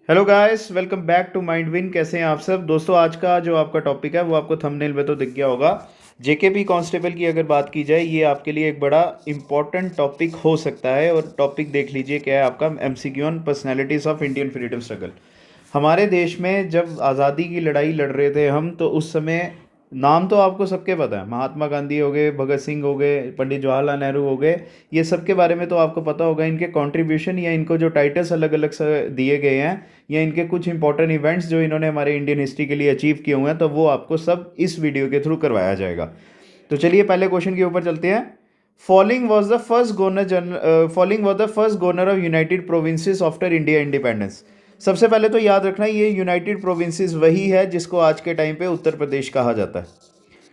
Hello guys, welcome back to Mind Win. कैसे हैं आप सब दोस्तों? आज का जो आपका टॉपिक है वो आपको थंबनेल में तो दिख गया होगा। जेकेपी कांस्टेबल की अगर बात की जाए, ये आपके लिए एक बड़ा इंपॉर्टेंट टॉपिक हो सकता है। और टॉपिक देख लीजिए क्या है आपका, MCQ on personalities of Indian freedom struggle. हमारे देश में जब आज़ादी की लड़ाई लड़ रहे थे हम, तो उस समय नाम तो आपको सबके पता है। महात्मा गांधी हो गए, भगत सिंह हो गए, पंडित जवाहरलाल नेहरू हो गए। ये सब के बारे में तो आपको पता होगा। इनके कंट्रीब्यूशन या इनको जो टाइटल्स अलग अलग से दिए गए हैं, या इनके कुछ इंपॉर्टेंट इवेंट्स जो इन्होंने हमारे इंडियन हिस्ट्री के लिए अचीव किए हुए हैं, तो वो आपको सब इस वीडियो के थ्रू करवाया जाएगा। तो चलिए पहले क्वेश्चन के ऊपर चलते हैं। Following was the first governor of United provinces after India independence. सबसे पहले तो याद रखना, ये यूनाइटेड प्रोविंसेस वही है जिसको आज के टाइम पे उत्तर प्रदेश कहा जाता है।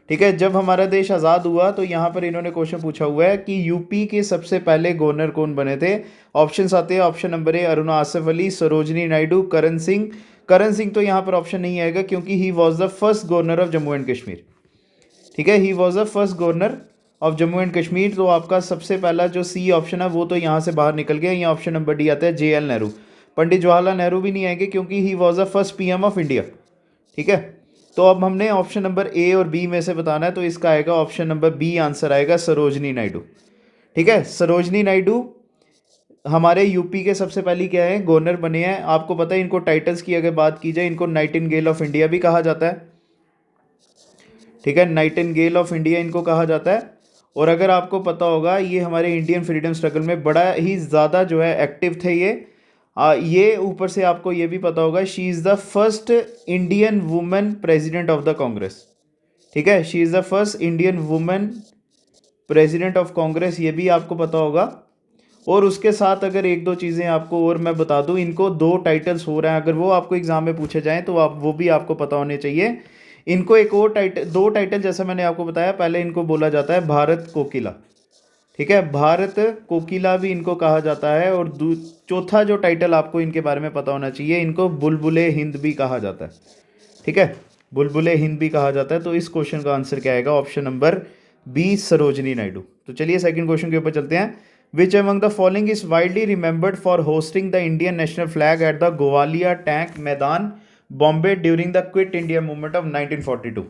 ठीक है, जब हमारा देश आज़ाद हुआ तो यहाँ पर इन्होंने क्वेश्चन पूछा हुआ है कि यूपी के सबसे पहले गवर्नर कौन बने थे। ऑप्शंस आते हैं। Option number A Aruna Asaf Ali, Sarojini Naidu, Karan Singh. Karan Singh तो यहाँ पर ऑप्शन नहीं आएगा, क्योंकि he was the first governor of Jammu and Kashmir. ठीक है, he was the first governor of Jammu and Kashmir. तो आपका सबसे पहला जो सी ऑप्शन है वो तो यहाँ से बाहर निकल गया। यहाँ ऑप्शन नंबर डी आता है जे एल नेहरू। पंडित जवाहरलाल नेहरू भी नहीं आएंगे, क्योंकि he was the first PM of India. ठीक है, तो अब हमने ऑप्शन नंबर ए और बी में से बताना है, तो इसका आएगा ऑप्शन नंबर बी, आंसर आएगा सरोजनी नायडू। ठीक है, सरोजनी नायडू हमारे यूपी के सबसे पहले क्या है, गवर्नर बने हैं। आपको पता है इनको टाइटल्स की अगर बात की जाए, इनको नाइटिंगेल ऑफ इंडिया भी कहा जाता है। ठीक है, नाइटिंगेल ऑफ इंडिया इनको कहा जाता है। और अगर आपको पता होगा, ये हमारे इंडियन फ्रीडम स्ट्रगल में बड़ा ही ज़्यादा जो है एक्टिव थे ये ऊपर से आपको ये भी पता होगा, she is the first Indian women president of the Congress. ठीक है, she is the first Indian women president of Congress, ये भी आपको पता होगा। और उसके साथ अगर एक दो चीज़ें आपको और मैं बता दूं, इनको दो टाइटल्स हो रहे हैं। अगर वो आपको एग्जाम में पूछे जाएं तो आप वो भी आपको पता होने चाहिए। इनको एक और टाइटल, दो टाइटल जैसा मैंने आपको बताया, पहले इनको बोला जाता है भारत कोकिला। ठीक है, भारत कोकिला भी इनको कहा जाता है। और चौथा जो टाइटल आपको इनके बारे में पता होना चाहिए, इनको बुलबुले हिंद भी कहा जाता है। ठीक है, बुलबुले हिंद भी कहा जाता है। तो इस क्वेश्चन का आंसर क्या आएगा? Option number B, Sarojini Naidu. तो चलिए सेकंड क्वेश्चन के ऊपर चलते हैं। Which among the following is widely remembered for hosting the Indian national flag at the Gowalia Tank Maidan, Bombay, during the Quit India Movement of 1942।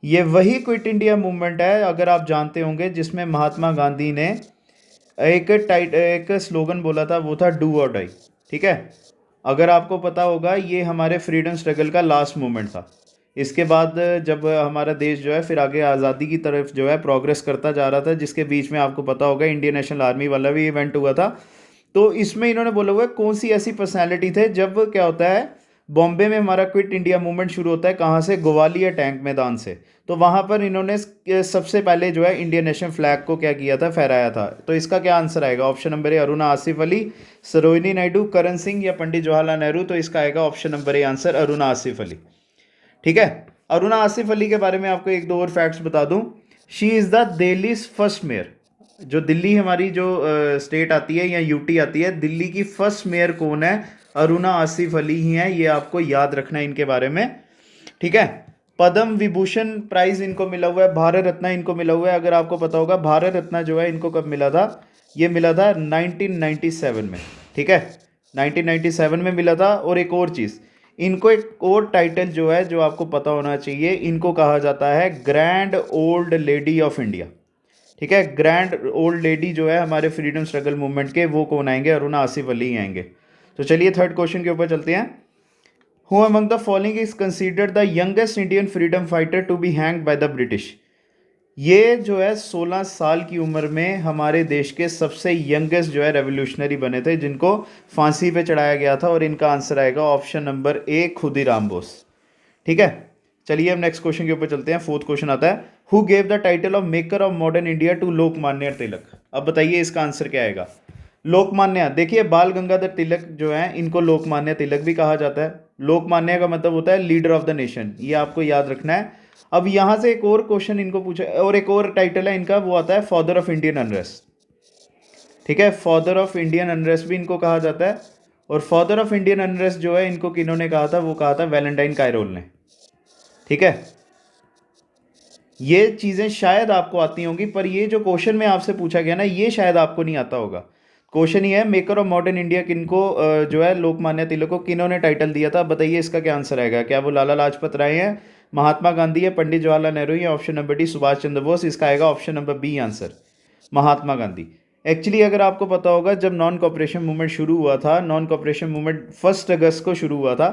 ये वही क्विट इंडिया मूवमेंट है, अगर आप जानते होंगे, जिसमें महात्मा गांधी ने एक स्लोगन बोला था, वो था डू और डाई। ठीक है, अगर आपको पता होगा, ये हमारे फ्रीडम स्ट्रगल का लास्ट मोमेंट था। इसके बाद जब हमारा देश जो है फिर आगे आज़ादी की तरफ जो है प्रोग्रेस करता जा रहा था, जिसके बीच में आपको पता होगा इंडियन नेशनल आर्मी वाला भी इवेंट हुआ था। तो इसमें इन्होंने बोला हुआ है कौन सी ऐसी पर्सनैलिटी थे, जब क्या होता है, बॉम्बे में हमारा क्विट इंडिया मूवमेंट शुरू होता है, कहाँ से? ग्वालियर टैंक मैदान से। तो वहाँ पर इन्होंने सबसे पहले जो है इंडियन नेशनल फ्लैग को क्या किया था, फहराया था। तो इसका क्या आंसर आएगा? Option number A Aruna Asaf Ali, Sarojini Naidu, Karan Singh या पंडित जवाहरलाल नेहरू। तो इसका आएगा option number A, answer Aruna Asaf Ali. ठीक है, अरुणा आसिफ अली के बारे में आपको एक दो और फैक्ट्स बता दूं। She is the Delhi first mayor. जो दिल्ली हमारी जो स्टेट आती है या यूटी आती है, दिल्ली की फर्स्ट मेयर कौन है? अरुणा आसिफ अली ही हैं। ये आपको याद रखना है इनके बारे में। ठीक है, पद्म विभूषण प्राइज इनको मिला हुआ है, भारत रत्न इनको मिला हुआ है। अगर आपको पता होगा, भारत रत्न जो है इनको कब मिला था? ये मिला था 1997 में। ठीक है, 1997 में मिला था। और एक और चीज़, इनको एक और टाइटल जो है, जो आपको पता होना चाहिए, इनको कहा जाता है grand old lady of India. ठीक है, ग्रैंड ओल्ड लेडी जो है हमारे फ्रीडम स्ट्रगल मूवमेंट के, वो कौन आएंगे? अरुणा आसिफ अली ही आएंगे। तो चलिए थर्ड क्वेश्चन के ऊपर चलते हैं। Who among the following is considered the youngest Indian freedom fighter to be hanged by the British. ये जो है 16 साल की उम्र में हमारे देश के सबसे यंगेस्ट जो है रेवोल्यूशनरी बने थे, जिनको फांसी पे चढ़ाया गया था। और इनका आंसर आएगा ऑप्शन नंबर ए, खुदीराम बोस। ठीक है, चलिए हम नेक्स्ट क्वेश्चन के ऊपर चलते हैं। फोर्थ क्वेश्चन आता है, who gave the title of maker of modern India to Lokmanya Tilak. अब बताइए इसका आंसर क्या आएगा? लोकमान्य, देखिए बाल गंगाधर तिलक जो है, इनको लोकमान्य तिलक भी कहा जाता है। लोकमान्य का मतलब होता है लीडर ऑफ द नेशन, ये आपको याद रखना है। अब यहाँ से एक और क्वेश्चन इनको पूछा, और एक और टाइटल है इनका, वो आता है फादर ऑफ इंडियन अनरेस्ट। ठीक है, फादर ऑफ इंडियन अनरेस्ट भी इनको कहा जाता है। और फादर ऑफ इंडियन अनरेस्ट जो है, इनको किन्होंने कहा था? वो कहा था वैलेंटाइन कायरोल ने। ठीक है, ये चीज़ें शायद आपको आती होंगी, पर ये जो क्वेश्चन में आपसे पूछा गया ना, ये शायद आपको नहीं आता होगा। क्वेश्चन ये है, मेकर ऑफ मॉडर्न इंडिया किनको जो है लोकमान्य तिलक को किन्होंने टाइटल दिया था? बताइए इसका क्या आंसर आएगा। क्या वो लाला लाजपत राय हैं, महात्मा गांधी है, पंडित जवाहरलाल नेहरू या option number D Subhash Chandra Bose? इसका आएगा option number B answer, Mahatma Gandhi. Actually अगर आपको पता होगा, जब नॉन कॉपरेशन मूवमेंट शुरू हुआ था, नॉन कॉपरेशन मूवमेंट 1 अगस्त को शुरू हुआ था,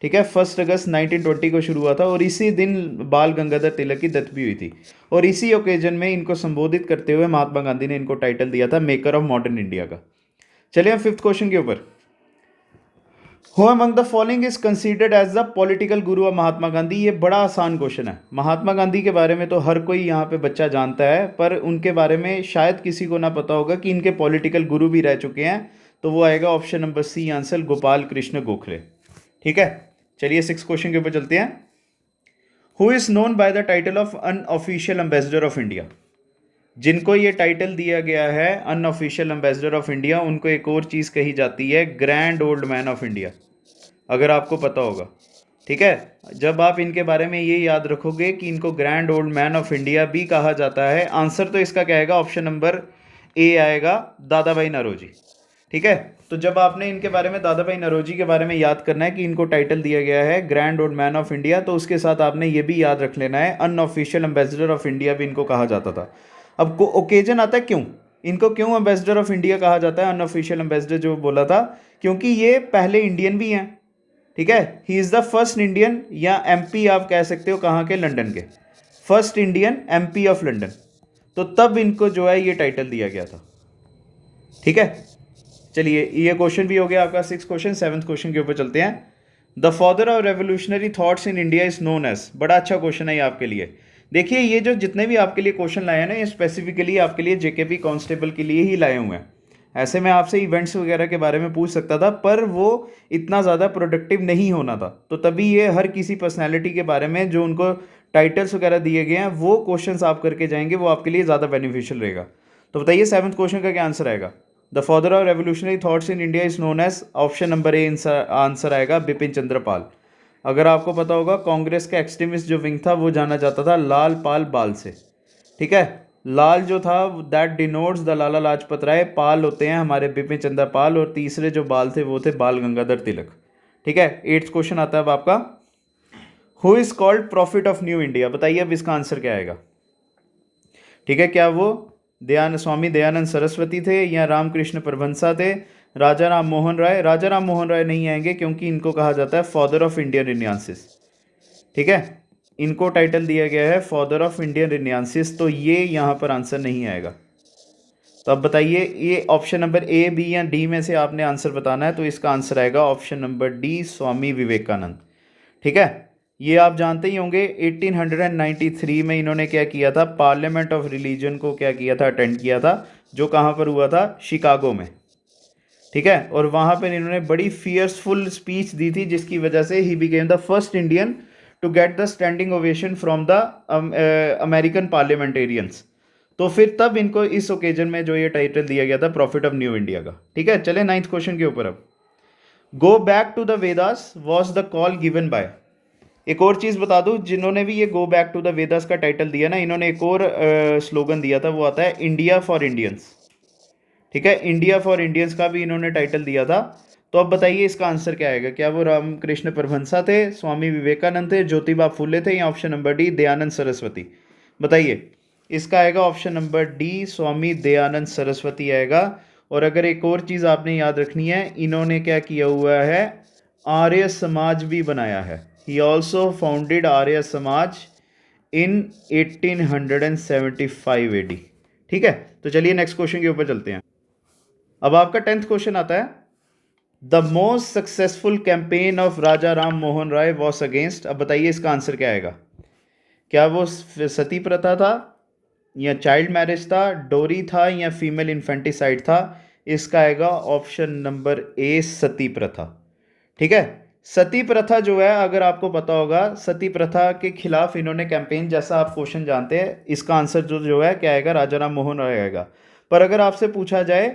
ठीक है, 1 अगस्त 1920 को शुरू हुआ था, और इसी दिन बाल गंगाधर तिलक की डेथ भी हुई थी। और इसी ओकेजन में इनको संबोधित करते हुए महात्मा गांधी ने इनको टाइटल दिया था मेकर ऑफ मॉडर्न इंडिया का। चलिए हम 5th क्वेश्चन के ऊपर। Who among the following is considered as the political guru of Mahatma Gandhi? ये बड़ा आसान क्वेश्चन है। महात्मा गांधी के बारे में तो हर कोई यहाँ पे बच्चा जानता है, पर उनके बारे में शायद किसी को ना पता होगा कि इनके पॉलिटिकल गुरु भी रह चुके हैं। तो वो आएगा option number C answer, Gopal Krishna Gokhale. ठीक है, चलिए 6th क्वेश्चन के ऊपर चलते हैं। Who is known by the title of unofficial ambassador of India? जिनको ये टाइटल दिया गया है अनऑफिशियल एम्बेसडर ऑफ इंडिया, उनको एक और चीज़ कही जाती है grand old man of India, अगर आपको पता होगा। ठीक है, जब आप इनके बारे में ये याद रखोगे कि इनको grand old man of India भी कहा जाता है, आंसर तो इसका क्या आएगा, ऑप्शन नंबर ए आएगा, दादा भाई नौरोजी। ठीक है, तो जब आपने इनके बारे में, दादा भाई नौरोजी के बारे में याद करना है कि इनको टाइटल दिया गया है grand old man of India, तो उसके साथ आपने ये भी याद रख लेना है अनऑफिशियल एम्बेसडर ऑफ इंडिया भी इनको कहा जाता था। अब को ओकेजन आता है, क्यों इनको क्यों एम्बेसडर ऑफ इंडिया कहा जाता है, अनऑफिशियल एम्बेसडर जो बोला था, क्योंकि ये पहले इंडियन भी हैं। ठीक है, he is the first Indian, या एमपी आप कह सकते हो, कहाँ के, लंदन के, first Indian MP of London. तो तब इनको जो है ये टाइटल दिया गया था। ठीक है, चलिए ये क्वेश्चन भी हो गया आपका 6th क्वेश्चन। 7th क्वेश्चन के ऊपर चलते हैं। The father of revolutionary thoughts in India is known as, बड़ा अच्छा क्वेश्चन है ये आपके लिए। देखिए ये जो जितने भी आपके लिए क्वेश्चन लाए हैं ना, ये स्पेसिफिकली आपके लिए जेकेपी कांस्टेबल के लिए ही लाए हुए हैं। ऐसे मैं आपसे इवेंट्स वगैरह के बारे में पूछ सकता था, पर वो इतना ज़्यादा प्रोडक्टिव नहीं होना था, तो तभी ये हर किसी पर्सनैलिटी के बारे में जो उनको टाइटल्स वगैरह दिए गए हैं वो क्वेश्चन आप करके जाएंगे, वो आपके लिए ज़्यादा बेनिफिशियल रहेगा। तो बताइए 7th क्वेश्चन का क्या आंसर आएगा। The father of revolutionary thoughts in India is known as, option number A answer आएगा, बिपिन चंद्र पाल। अगर आपको पता होगा, कांग्रेस का एक्सट्रीमिस्ट जो विंग था वो जाना जाता था लाल पाल बाल से। ठीक है, लाल जो था that denotes the Lala Lajpat Rai, पाल होते हैं हमारे बिपिन चंद्र पाल, और तीसरे जो बाल थे वो थे बाल गंगाधर तिलक। ठीक है, 8th क्वेश्चन आता है अब आपका। Who is called profit of new India? बताइए अब इसका आंसर क्या आएगा। ठीक है, क्या वो स्वामी दयानंद सरस्वती थे, या रामकृष्ण परमहंसा थे, राजा राम मोहन राय? राजा राम मोहन राय नहीं आएंगे, क्योंकि इनको कहा जाता है फादर ऑफ इंडियन रिन्यांसिस। ठीक है, इनको टाइटल दिया गया है फादर ऑफ इंडियन रिन्यांसिस, तो ये यहाँ पर आंसर नहीं आएगा। तो अब बताइए, ये ऑप्शन नंबर ए, बी या डी में से आपने आंसर बताना है, तो इसका आंसर आएगा option number D, Swami Vivekananda. ठीक है, ये आप जानते ही होंगे 1893 में इन्होंने क्या किया था, पार्लियामेंट ऑफ रिलीजन को क्या किया था, अटेंड किया था, जो कहाँ पर हुआ था, शिकागो में। ठीक है, और वहाँ पर इन्होंने बड़ी फियर्सफुल स्पीच दी थी, जिसकी वजह से ही became the first Indian to get the standing ovation from the American parliamentarians. तो फिर तब इनको इस ओकेजन में जो ये टाइटल दिया गया था प्रॉफिट ऑफ न्यू इंडिया का। ठीक है, चले 9th क्वेश्चन के ऊपर अब। Go back to the Vedas was the call given by. एक और चीज़ बता दूं, जिन्होंने भी ये go back to the Vedas का टाइटल दिया ना, इन्होंने एक और स्लोगन दिया था, वो आता है इंडिया फॉर इंडियंस। ठीक है, इंडिया फॉर इंडियंस का भी इन्होंने टाइटल दिया था। तो अब बताइए इसका आंसर क्या आएगा। क्या वो रामकृष्ण परमहंसा थे, स्वामी विवेकानंद थे, ज्योतिबा फुले थे, या option number D, Dayanand Saraswati? बताइए, इसका आएगा option number D, Swami Dayanand Saraswati आएगा। और अगर एक और चीज़ आपने याद रखनी है, इन्होंने क्या किया हुआ है, आर्य समाज भी बनाया है। He also founded Arya Samaj in 1875 AD। ठीक है, तो चलिए नेक्स्ट क्वेश्चन के ऊपर चलते हैं। अब आपका 10th क्वेश्चन आता है। The most successful campaign of Raja Ram Mohan Roy was against. अब बताइए इसका आंसर क्या आएगा। क्या वो सती प्रथा था, या चाइल्ड मैरिज था, डोरी था, या फीमेल इन्फेंटिसाइड था? इसका आएगा ऑप्शन नंबर ए, सती प्रथा। ठीक है, सती प्रथा जो है, अगर आपको पता होगा, सती प्रथा के खिलाफ इन्होंने कैंपेन, जैसा आप क्वेश्चन जानते हैं, इसका आंसर जो है क्या आएगा, राजा राम मोहन राय आएगा। पर अगर आपसे पूछा जाए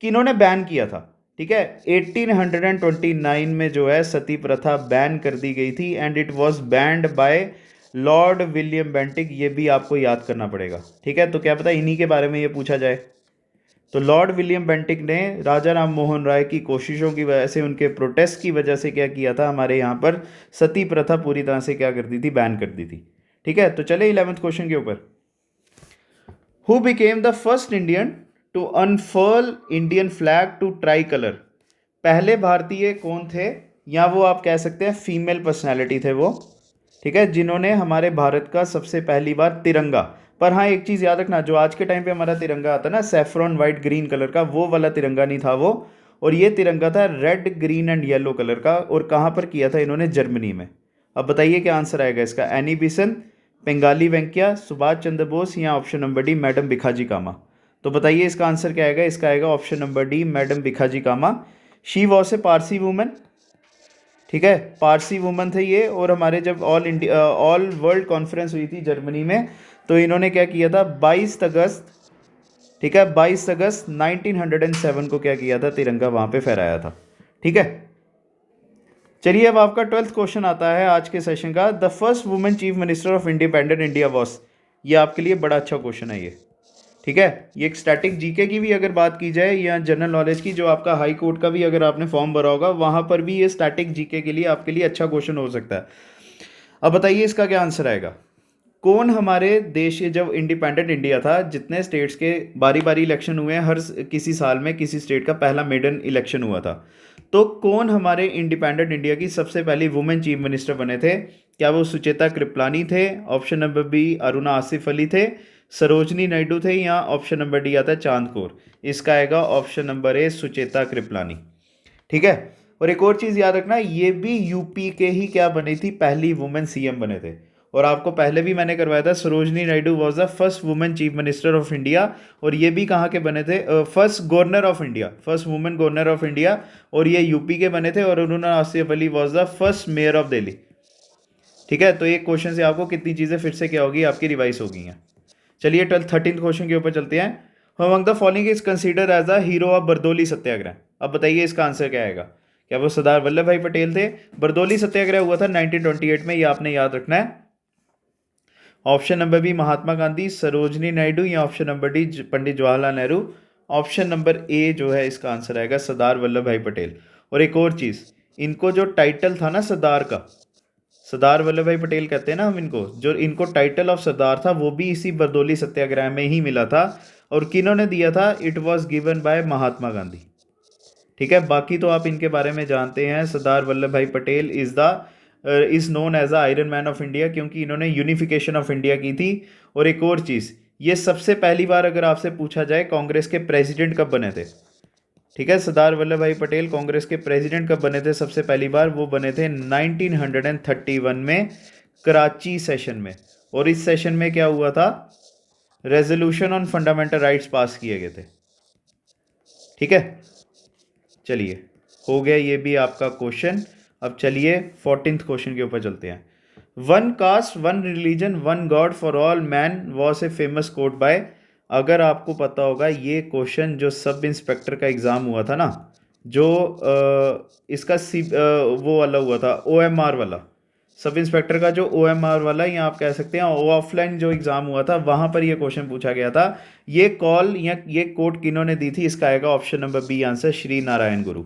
कि इन्होंने बैन किया था, ठीक है, 1829 में जो है सती प्रथा बैन कर दी गई थी, and it was banned by Lord William Bentinck. ये भी आपको याद करना पड़ेगा। ठीक है, तो क्या पता इन्हीं के बारे में ये पूछा जाए। तो लॉर्ड विलियम बेंटिक ने राजा राम मोहन राय की कोशिशों की वजह से, उनके प्रोटेस्ट की वजह से क्या किया था, हमारे यहाँ पर सती प्रथा पूरी तरह से क्या कर दी थी, बैन कर दी थी। ठीक है, तो चले 11th क्वेश्चन के ऊपर। Who became the first Indian to unfurl Indian flag to tri colour? पहले भारतीय कौन थे, या वो आप कह सकते हैं फीमेल पर्सनैलिटी थे वो, ठीक है, जिन्होंने हमारे भारत का सबसे पहली बार तिरंगा, पर हाँ एक चीज़ याद रखना, जो आज के टाइम पे हमारा तिरंगा आता है ना सैफरॉन वाइट ग्रीन कलर का, वो वाला तिरंगा नहीं था वो, और ये तिरंगा था red green and yellow colour का। और कहाँ पर किया था इन्होंने, जर्मनी में। अब बताइए क्या आंसर आएगा इसका, एनी बिसन, बेंगाली वेंकैया, सुभाष चंद्र बोस, या option number D madam Bhikaji Cama? तो बताइए इसका आंसर क्या आएगा, इसका आएगा option number D madam Bhikaji Cama. She was a Parsi woman, ठीक है, पारसी वुमन थे ये। और हमारे जब ऑल वर्ल्ड कॉन्फ्रेंस हुई थी जर्मनी में, तो इन्होंने क्या किया था, 22 अगस्त, ठीक है, 22 अगस्त 1907 को क्या किया था, तिरंगा वहाँ पे फहराया था। ठीक है, चलिए अब आपका 12th क्वेश्चन आता है आज के सेशन का। The first women chief minister of independent India was, ये आपके लिए बड़ा अच्छा क्वेश्चन है ये। ठीक है, ये एक स्टैटिक जीके की भी अगर बात की जाए, या जनरल नॉलेज की, जो आपका हाई कोर्ट का भी अगर आपने फॉर्म भरा होगा, वहाँ पर भी ये स्टैटिक जीके के लिए आपके लिए अच्छा क्वेश्चन हो सकता है। अब बताइए इसका क्या आंसर आएगा। कौन हमारे देश के, जब इंडिपेंडेंट इंडिया था, जितने स्टेट्स के बारी बारी इलेक्शन हुए हैं, हर किसी साल में किसी स्टेट का पहला मेडन इलेक्शन हुआ था, तो कौन हमारे इंडिपेंडेंट इंडिया की सबसे पहली वुमेन चीफ मिनिस्टर बने थे? क्या वो सुचेता कृपलानी थे, option number B Aruna Asaf Ali थे, सरोजनी नायडू थे, या ऑप्शन नंबर डी आता है चांद कौर? इसका आएगा ऑप्शन नंबर ए सुचेता कृपलानी। ठीक है, और एक और चीज़ याद रखना, ये भी यूपी के ही क्या बनी थी, पहली वुमेन सीएम बने थे। और आपको पहले भी मैंने करवाया था, Sarojini Naidu was the first women chief minister of India, और ये भी कहाँ के बने थे, first governor of India, first women governor of India, और ये यूपी के बने थे। और Aruna Asaf Ali was the first mayor of Delhi. ठीक है, तो एक क्वेश्चन से आपको कितनी चीज़ें फिर से क्या होगी, आपकी रिवाइज हो गई हैं। चलिए 13th क्वेश्चन के ऊपर चलते हैं। Among the following is considered as the hero of Bardoli Satyagraha? अब बताइए इसका आंसर क्या आएगा। क्या वो सरदार वल्लभ भाई पटेल थे? बरदौली सत्याग्रह हुआ था 1928 में, ये आपने याद रखना है। Option number B Mahatma Gandhi, Sarojini Naidu, या ऑप्शन नंबर डी पंडित जवाहरलाल नेहरू? ऑप्शन नंबर ए जो है इसका आंसर आएगा सरदार वल्लभ भाई पटेल। और एक और चीज़, इनको जो टाइटल था ना सरदार का, सरदार वल्लभ भाई पटेल कहते हैं ना हम इनको, जो इनको टाइटल ऑफ सरदार था वो भी इसी बरदौली सत्याग्रह में ही मिला था। और किन्होंने दिया था, it was given by Mahatma Gandhi. ठीक है, बाकी तो आप इनके बारे में जानते हैं, Sardar Vallabh Bhai Patel is known as the iron man of India, क्योंकि इन्होंने यूनिफिकेशन ऑफ इंडिया की थी। और एक और चीज़, ये सबसे पहली बार अगर आपसे पूछा जाए कांग्रेस के प्रेसिडेंट कब बने थे, ठीक है, सरदार वल्लभ भाई पटेल कांग्रेस के प्रेसिडेंट कब बने थे सबसे पहली बार, वो बने थे 1931 में कराची सेशन में। और इस सेशन में क्या हुआ था, रेजोल्यूशन ऑन फंडामेंटल राइट्स पास किए गए थे। ठीक है, चलिए हो गया ये भी आपका क्वेश्चन। अब चलिए 14th क्वेश्चन के ऊपर चलते हैं। One caste one religion one god for all man was a famous quote by? अगर आपको पता होगा, ये क्वेश्चन जो सब इंस्पेक्टर का एग्ज़ाम हुआ था ना, जो इसका वो वाला हुआ था, OMR वाला, सब इंस्पेक्टर का जो OMR वाला, या आप कह सकते हैं ऑफलाइन जो एग्ज़ाम हुआ था, वहाँ पर ये क्वेश्चन पूछा गया था। ये कॉल या ये कोट किन्होंने दी थी? इसका आएगा option number B answer, Shri Narayana Guru.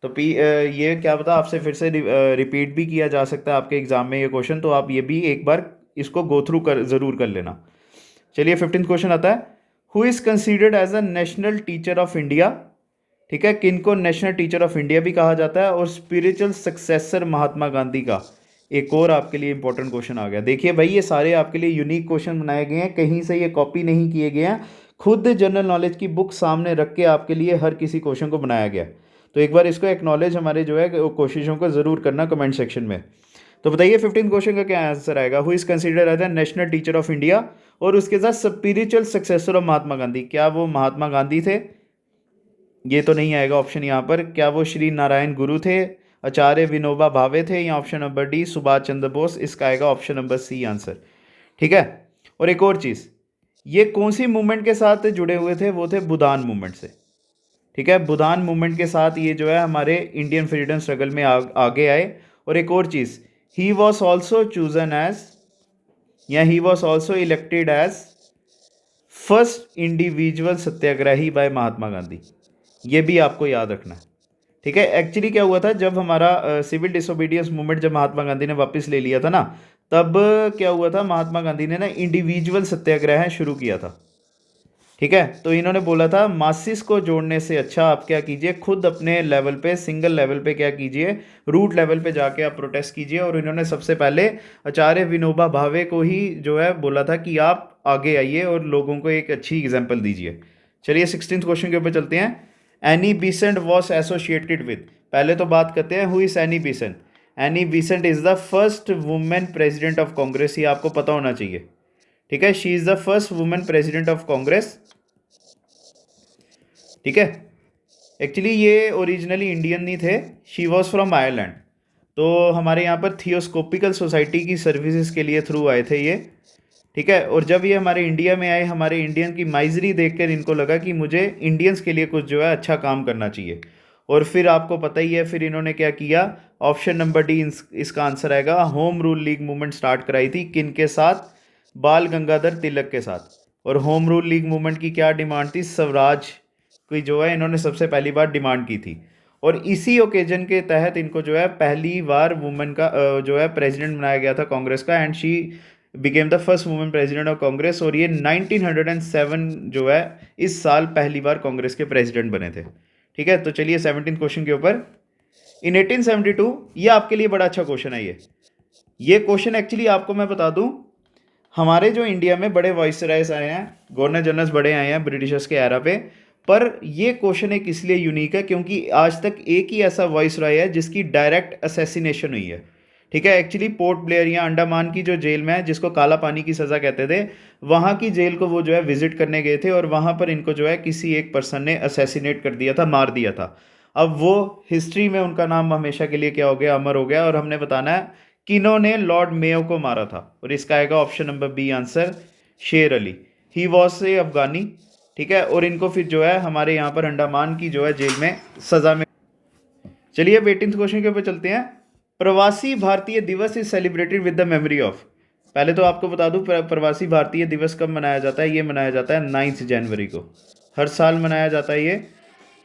तो ये क्या पता आपसे फिर से रिपीट भी किया जा सकता है आपके एग्ज़ाम में ये क्वेश्चन, तो आप ये भी एक बार इसको गो थ्रू ज़रूर कर लेना। चलिए 15th क्वेश्चन आता है। Who is considered as a national teacher of India? ठीक है, किनको नेशनल टीचर ऑफ इंडिया भी कहा जाता है? और स्पिरिचुअल सक्सेसर महात्मा गांधी का? एक और आपके लिए इंपॉर्टेंट क्वेश्चन आ गया। देखिए भाई, ये सारे आपके लिए यूनिक क्वेश्चन बनाए गए हैं, कहीं से ये कॉपी नहीं किए गए हैं, खुद जनरल नॉलेज की बुक सामने रख के आपके लिए हर किसी क्वेश्चन को बनाया गया। तो एक बार इसको एक्नॉलेज हमारे जो है कोशिशों को ज़रूर करना कमेंट सेक्शन में। तो बताइए 15th क्वेश्चन का क्या आंसर आएगा। Who is considered as a national teacher of India, और उसके साथ spiritual successor of Mahatma Gandhi? क्या वो महात्मा गांधी थे? ये तो नहीं आएगा ऑप्शन यहाँ पर। क्या वो श्री नारायण गुरु थे, आचार्य विनोबा भावे थे, या option number D Subhash Chandra Bose? इसका आएगा ऑप्शन नंबर सी आंसर। ठीक है, और एक और चीज़, ये कौन सी मूवमेंट के साथ जुड़े हुए थे? वो थे बुदान मूवमेंट से। ठीक है, बुदान मूवमेंट के साथ ये जो है हमारे इंडियन फ्रीडम स्ट्रगल में आगे आए। और एक और चीज़, he was also chosen as, या he was also elected as first individual satyagrahi by Mahatma Gandhi, ये भी आपको याद रखना है। ठीक है, एक्चुअली क्या हुआ था, जब हमारा सिविल डिसोबीडियंस मूवमेंट जब महात्मा गांधी ने वापस ले लिया था ना, तब क्या हुआ था, महात्मा गांधी ने ना इंडिविजुअल सत्याग्रह शुरू किया था। ठीक है, तो इन्होंने बोला था मासिस को जोड़ने से अच्छा आप क्या कीजिए, खुद अपने लेवल पे, सिंगल लेवल पे क्या कीजिए, रूट लेवल पे जाके आप प्रोटेस्ट कीजिए। और इन्होंने सबसे पहले आचार्य विनोबा भावे को ही जो है बोला था कि आप आगे आइए और लोगों को एक अच्छी एग्जाम्पल दीजिए। चलिए 16th क्वेश्चन के ऊपर चलते हैं। Any Besant was associated with, पहले तो बात करते हैं who is any Besant. Any Besant is the first women president of Congress, ये आपको पता होना चाहिए। ठीक है, she is the first women president of Congress. ठीक है, एक्चुअली ये ओरिजिनली इंडियन नहीं थे, शी वॉज फ्रॉम आयरलैंड। तो हमारे यहाँ पर थियोस्कोपिकल सोसाइटी की सर्विसेज के लिए थ्रू आए थे ये। ठीक है, और जब ये हमारे इंडिया में आए, हमारे इंडियन की माइजरी देखकर इनको लगा कि मुझे इंडियंस के लिए कुछ जो है अच्छा काम करना चाहिए। और फिर आपको पता ही है, फिर इन्होंने क्या किया, ऑप्शन नंबर डी इसका आंसर आएगा, home rule league movement start कराई थी। किन के साथ? बाल गंगाधर तिलक के साथ। और होम रूल लीग मूवमेंट की क्या डिमांड थी? स्वराज की जो है इन्होंने सबसे पहली बार डिमांड की थी। और इसी ओकेजन के तहत इनको जो है पहली बार वुमेन का जो है प्रेसिडेंट बनाया गया था कांग्रेस का, and she became the first women president of Congress. और ये 1907 जो है इस साल पहली बार कांग्रेस के प्रेसिडेंट बने थे। ठीक है, तो चलिए 17 क्वेश्चन के ऊपर। इन 1872, ये आपके लिए बड़ा अच्छा क्वेश्चन है। ये क्वेश्चन एक्चुअली आपको मैं बता दूं, हमारे जो इंडिया में बड़े वॉइसरायस आए हैं, गवर्नर जनरल्स बड़े आए हैं ब्रिटिशर्स के एरा पे, पर ये क्वेश्चन एक इसलिए यूनिक है क्योंकि आज तक एक ही ऐसा वॉइसराय है जिसकी डायरेक्ट असैसिनेशन हुई है। ठीक है, एक्चुअली पोर्ट ब्लेयर या अंडमान की जो जेल में है, जिसको काला पानी की सज़ा कहते थे, वहाँ की जेल को वो जो है विजिट करने गए थे और वहाँ पर इनको जो है किसी एक पर्सन ने असैसिनेट कर दिया था, मार दिया था। अब वो हिस्ट्री में उनका नाम हमेशा के लिए क्या हो गया, अमर हो गया। और हमने बताना है किन्होंने लॉर्ड मेयो को मारा था, और इसका आएगा ऑप्शन नंबर बी आंसर, शेर अली। ही वॉज ए अफगानी। ठीक है, और इनको फिर जो है हमारे यहाँ पर अंडमान की जो है जेल में सज़ा में। चलिए 18th क्वेश्चन के ऊपर चलते हैं। प्रवासी भारतीय दिवस is celebrated with the memory of, पहले तो आपको बता दूं प्रवासी भारतीय दिवस कब मनाया जाता है। ये मनाया जाता है 9 जनवरी को, हर साल मनाया जाता है ये।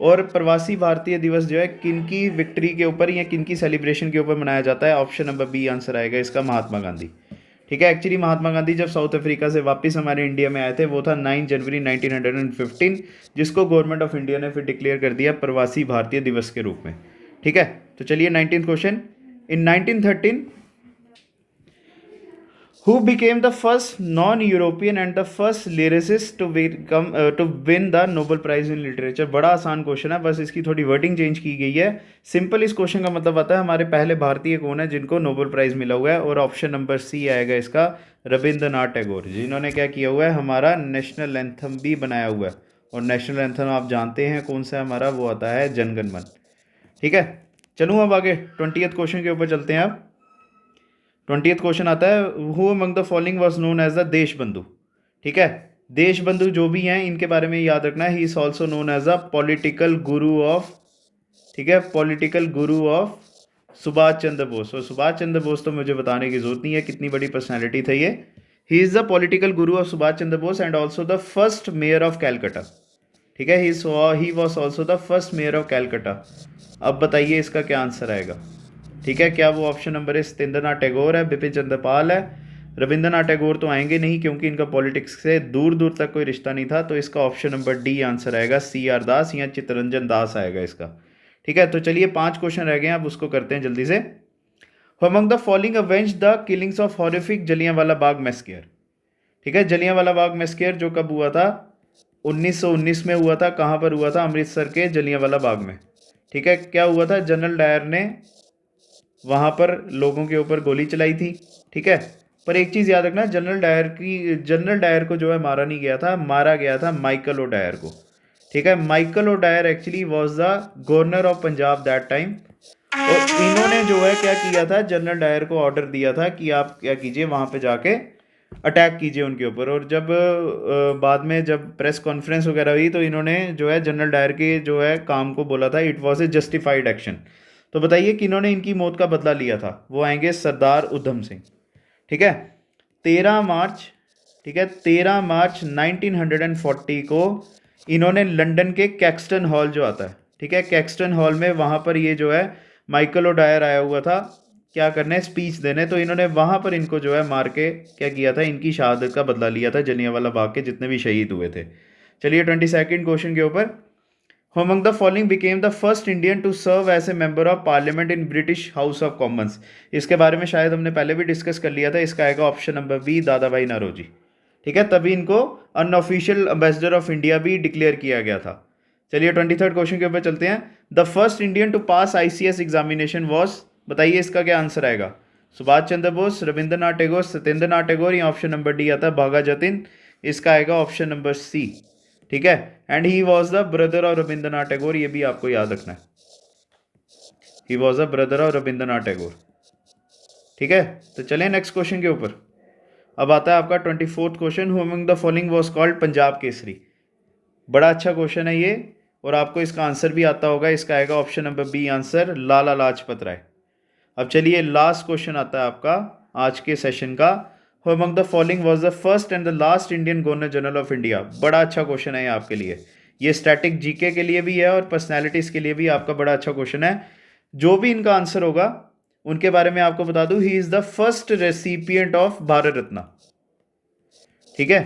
और प्रवासी भारतीय दिवस जो है किनकी विक्ट्री के ऊपर या किनकी सेलिब्रेशन के ऊपर मनाया जाता है? ऑप्शन नंबर बी आंसर आएगा इसका, महात्मा गांधी। ठीक है, एक्चुअली महात्मा गांधी जब साउथ अफ्रीका से वापस हमारे इंडिया में आए थे, वो था 9 जनवरी 1915, जिसको गवर्नमेंट ऑफ इंडिया ने फिर डिक्लेयर कर दिया प्रवासी भारतीय दिवस के रूप में। ठीक है, तो चलिए 19th question. In 1913 who became the first non-European and the first lyricist to win the Nobel Prize in Literature? बड़ा आसान क्वेश्चन है, बस इसकी थोड़ी वर्डिंग चेंज की गई है। सिंपल इस क्वेश्चन का मतलब आता है हमारे पहले भारतीय कौन है जिनको नोबेल प्राइज़ मिला हुआ है, और ऑप्शन नंबर सी आएगा इसका, रविंद्रनाथ टैगोर, जिन्होंने क्या किया हुआ है, हमारा नेशनल एंथम भी बनाया हुआ है। और नेशनल एंथम आप जानते हैं कौन सा है हमारा, वो आता है जनगण मन। ठीक है, चलूँ अब आगे 20th क्वेश्चन के ऊपर चलते हैं। अब 20th क्वेश्चन आता है, who among the following was known as the Desh Bandhu. ठीक है, देश बंधु जो भी हैं इनके बारे में याद रखना है। He is also known as a political guru of, ठीक है, पॉलिटिकल गुरु ऑफ सुभाष चंद्र बोस। और सुभाष चंद्र बोस तो मुझे बताने की जरूरत नहीं है कितनी बड़ी पर्सनैलिटी था ये। ही is the political guru of Subhash Chandra Bose and also the first mayor of Calcutta. ठीक है, he was also the first mayor of Calcutta. अब बताइए इसका क्या आंसर आएगा। ठीक है, क्या वो ऑप्शन नंबर है सत्येंद्रनाथ टैगोर है, बिपिन चंद्र पाल है? रविंद्रनाथ टैगोर तो आएंगे नहीं क्योंकि इनका पॉलिटिक्स से दूर दूर तक कोई रिश्ता नहीं था। तो इसका ऑप्शन नंबर डी आंसर आएगा, CR दास या चित्तरंजन दास आएगा इसका। ठीक है, तो चलिए 5 क्वेश्चन रह गए हैं, अब उसको करते हैं जल्दी से। Among the following avenge the killings of horrific Jallianwala Bagh massacre. ठीक है, जलियांवाला बाग मैस्केयर जो कब हुआ था? 1919 में हुआ था। कहाँ पर हुआ था? अमृतसर के जलियांवाला बाग में। ठीक है, क्या हुआ था? जनरल डायर ने वहाँ पर लोगों के ऊपर गोली चलाई थी। ठीक है, पर एक चीज़ याद रखना, जनरल डायर को जो है मारा नहीं गया था, मारा गया था माइकल ओ डायर को। ठीक है, Michael O Dyer actually was the governor of Punjab that time. और इन्होंने जो है क्या किया था, जनरल डायर को ऑर्डर दिया था कि आप क्या कीजिए, वहाँ पे जाके अटैक कीजिए उनके ऊपर। और जब बाद में जब प्रेस कॉन्फ्रेंस वगैरह हुई तो इन्होंने जो है जनरल डायर के जो है काम को बोला था, it was a justified action. तो बताइए कि इन्होंने इनकी मौत का बदला लिया था? वो आएंगे सरदार उधम सिंह। ठीक है, 13 मार्च ठीक है, 13 मार्च 1940 को इन्होंने लंदन के कैक्सटन हॉल जो आता है, ठीक है, कैक्सटन हॉल में वहाँ पर ये जो है माइकल ओडायर आया हुआ था क्या करने, स्पीच देने। तो इन्होंने वहाँ पर इनको जो है मार के क्या किया था, इनकी शहादत का बदला लिया था जलियांवाला बाग के जितने भी शहीद हुए थे। चलिए 22nd क्वेश्चन के ऊपर, Who among the following became the first Indian to serve as a member of Parliament in British House of Commons? इसके बारे में शायद हमने पहले भी डिस्कस कर लिया था। इसका आएगा ऑप्शन नंबर बी, दादा भाई नौरोजी। ठीक है, तभी इनको अनऑफिशियल एम्बेसडर ऑफ इंडिया भी डिक्लेयर किया गया था। चलिए 23rd क्वेश्चन के ऊपर चलते हैं। The first Indian to pass ICS examination was, बताइए इसका क्या आंसर आएगा। सुभाष चंद्र बोस, रविंद्रनाथ टैगोर, सत्येंद्र नाथ टैगोर, या ऑप्शन नंबर डी आता है भागा जतिन। इसका आएगा ऑप्शन नंबर सी। ठीक है, and he was the brother of Rabindranath Tagore, ये भी आपको याद रखना है, he was the brother of Rabindranath Tagore. ठीक है, तो चलें नेक्स्ट क्वेश्चन के ऊपर। अब आता है आपका 24th question, who among the following was called Punjab Kesari. बड़ा अच्छा क्वेश्चन है ये, और आपको इसका आंसर भी आता होगा। इसका आएगा option number B answer, Lala Lajpat Rai. अब चलिए लास्ट क्वेश्चन आता है आपका आज के सेशन का, who among the following was the first and the last Indian governor general of India. बड़ा अच्छा क्वेश्चन है ये आपके लिए, ये स्टैटिक जीके के लिए भी है और पर्सनैलिटीज़ के लिए भी आपका बड़ा अच्छा क्वेश्चन है। जो भी इनका आंसर होगा उनके बारे में आपको बता दूं, he is the first recipient of Bharat Ratna. ठीक है,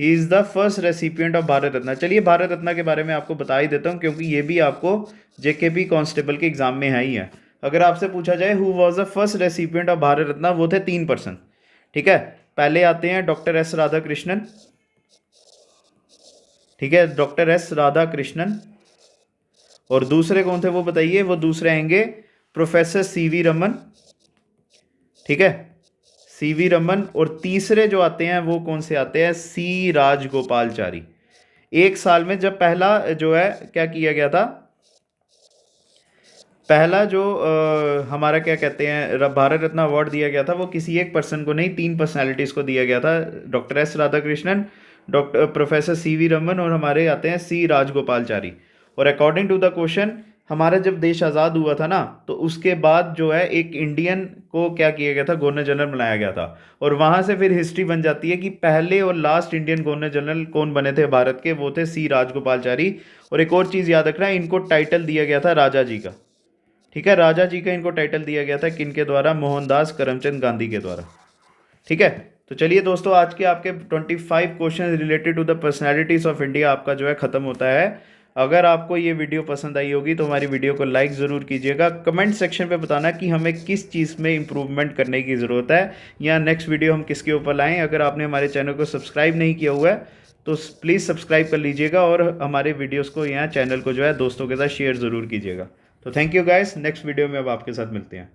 he is the first recipient of Bharat Ratna. चलिए भारत रत्न के बारे में आपको बता ही देता हूँ, क्योंकि ये भी आपको JKP कांस्टेबल के एग्जाम में है ही है। अगर आपसे पूछा जाए who was the first recipient of Bharat Ratna, वो थे 3 पर्सन। ठीक है, पहले आते हैं डॉक्टर S राधाकृष्णन। ठीक है, डॉक्टर S राधाकृष्णन। और दूसरे कौन थे वो बताइए, वो दूसरे आएंगे प्रोफेसर CV रमन। ठीक है, CV रमन। और तीसरे जो आते हैं वो कौन से आते हैं, C राजगोपालचारी। एक साल में जब पहला जो है क्या किया गया था, पहला जो हमारा क्या कहते हैं भारत रत्न अवार्ड दिया गया था, वो किसी एक पर्सन को नहीं, 3 पर्सनैलिटीज़ को दिया गया था। Doctor S Radhakrishnan, doctor professor CV Raman, और हमारे आते हैं C राजगोपालचारी। और अकॉर्डिंग टू द क्वेश्चन, हमारा जब देश आज़ाद हुआ था ना, तो उसके बाद जो है एक इंडियन को क्या किया गया था, गवर्नर जनरल बनाया गया था। और वहाँ से फिर हिस्ट्री बन जाती है कि पहले और लास्ट इंडियन गवर्नर जनरल कौन बने थे भारत के, वो थे C राजगोपालचारी। और एक और चीज़ याद रखना, इनको टाइटल दिया गया था राजा जी का। ठीक है, राजा जी का इनको टाइटल दिया गया था किनके द्वारा, मोहनदास करमचंद गांधी के द्वारा। ठीक है, तो चलिए दोस्तों, आज के आपके 25 question related to the personalities of India आपका जो है ख़त्म होता है। अगर आपको ये वीडियो पसंद आई होगी तो हमारी वीडियो को लाइक ज़रूर कीजिएगा। कमेंट सेक्शन पे बताना कि हमें किस चीज़ में इम्प्रूवमेंट करने की ज़रूरत है, या नेक्स्ट वीडियो हम किसके ऊपर लाएँ। अगर आपने हमारे चैनल को सब्सक्राइब नहीं किया हुआ है तो प्लीज़ सब्सक्राइब कर लीजिएगा, और हमारे वीडियोज़ को यहाँ चैनल को जो है दोस्तों के साथ शेयर ज़रूर कीजिएगा। तो thank you guys, next video में अब आपके साथ मिलते हैं।